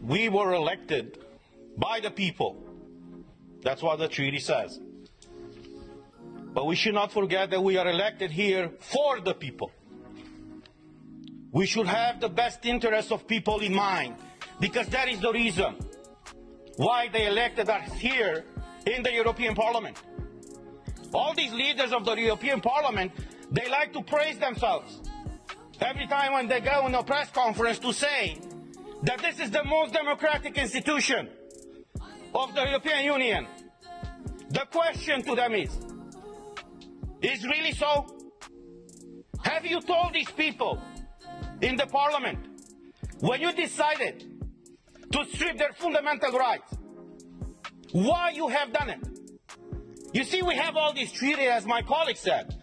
We were elected by the people. That's what the treaty says. But we should not forget that we are elected here for the people. We should have the best interests of people in mind, because that is the reason why they elected us here in the European Parliament. All these leaders of the European Parliament, they like to praise themselves every time when they go in a press conference to say that this is the most democratic institution of the European Union. The question to them is really so? Have you told these people in the Parliament, when you decided to strip their fundamental rights, why you have done it? You see, we have all these treaties, as my colleague said,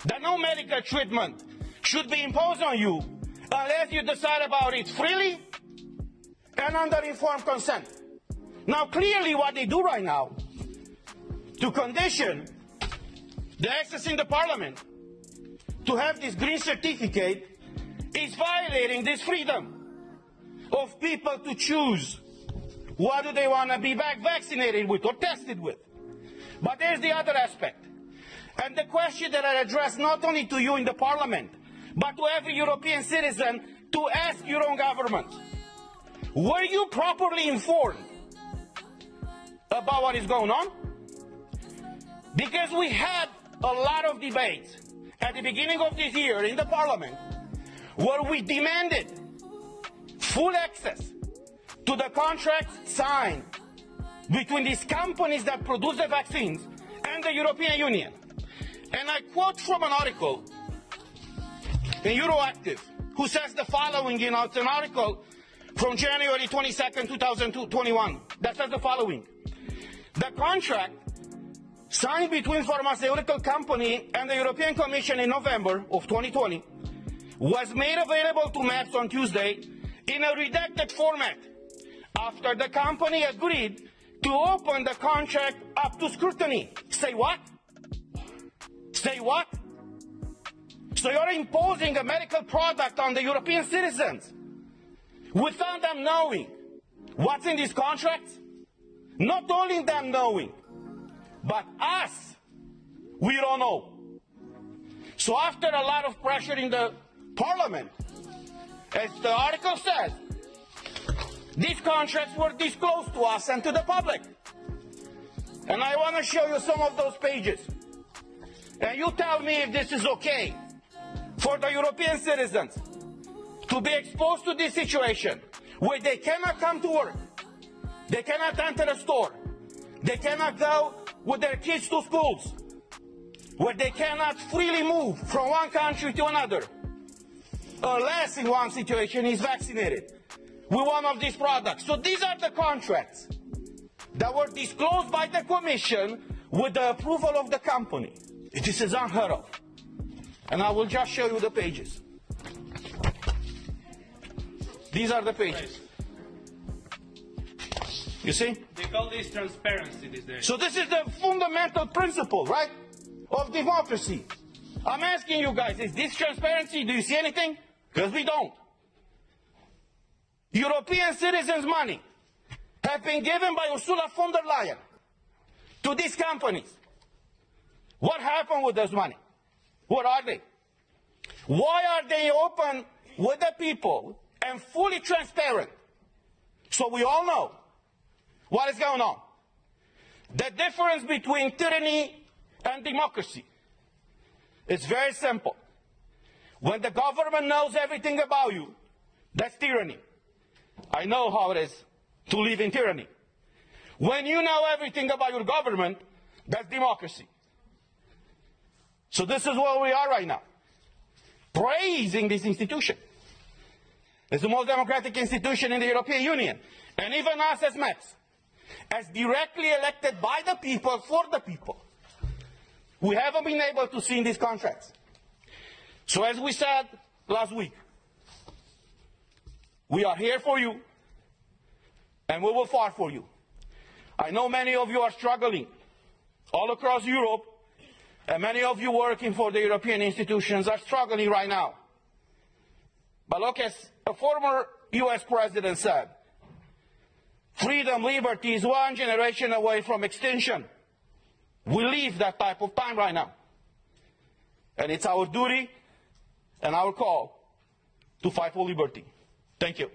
that no medical treatment should be imposed on you unless you decide about it freely and under informed consent. Now, clearly what they do right now, to condition the access in the Parliament to have this green certificate, is violating this freedom of people to choose what do they want to be vaccinated with or tested with. But there's the other aspect. And the question that I address not only to you in the Parliament, but to every European citizen, to ask your own government. Were you properly informed about what is going on? Because we had a lot of debates at the beginning of this year in the Parliament where we demanded full access to the contracts signed between these companies that produce the vaccines and the European Union. And I quote from an article in Euroactiv, who says the following, it's an article from January 22nd, 2021, that says the following. The contract signed between pharmaceutical company and the European Commission in November of 2020 was made available to MEPs on Tuesday in a redacted format after the company agreed to open the contract up to scrutiny. Say what? Say what? So you're imposing a medical product on the European citizens without them knowing what's in these contracts? Not only them knowing, but us, we don't know. So after a lot of pressure in the Parliament, as the article says, these contracts were disclosed to us and to the public. And I want to show you some of those pages. And you tell me if this is okay for the European citizens to be exposed to this situation where they cannot come to work, they cannot enter a store, they cannot go with their kids to schools, where they cannot freely move from one country to another, unless in one situation is vaccinated with one of these products. So these are the contracts that were disclosed by the Commission with the approval of the company. This is unheard of. And I will just show you the pages. These are the pages. You see? They call this transparency these days. So this is the fundamental principle, right, of democracy. I'm asking you guys, is this transparency? Do you see anything? Because we don't. European citizens' money have been given by Ursula von der Leyen to these companies. What happened with this money? What are they? Why are they open with the people and fully transparent? So we all know what is going on. The difference between tyranny and democracy is very simple. When the government knows everything about you, that's tyranny. I know how it is to live in tyranny. When you know everything about your government, that's democracy. So this is where we are right now, praising this institution. It's the most democratic institution in the European Union. And even us as MEPs, as directly elected by the people, for the people, we haven't been able to see in these contracts. So as we said last week, we are here for you, and we will fight for you. I know many of you are struggling all across Europe, and many of you working for the European institutions are struggling right now. But look, as a former US president said, Freedom, liberty is one generation away from extinction. We live that type of time right now. And it's our duty and our call to fight for liberty. Thank you.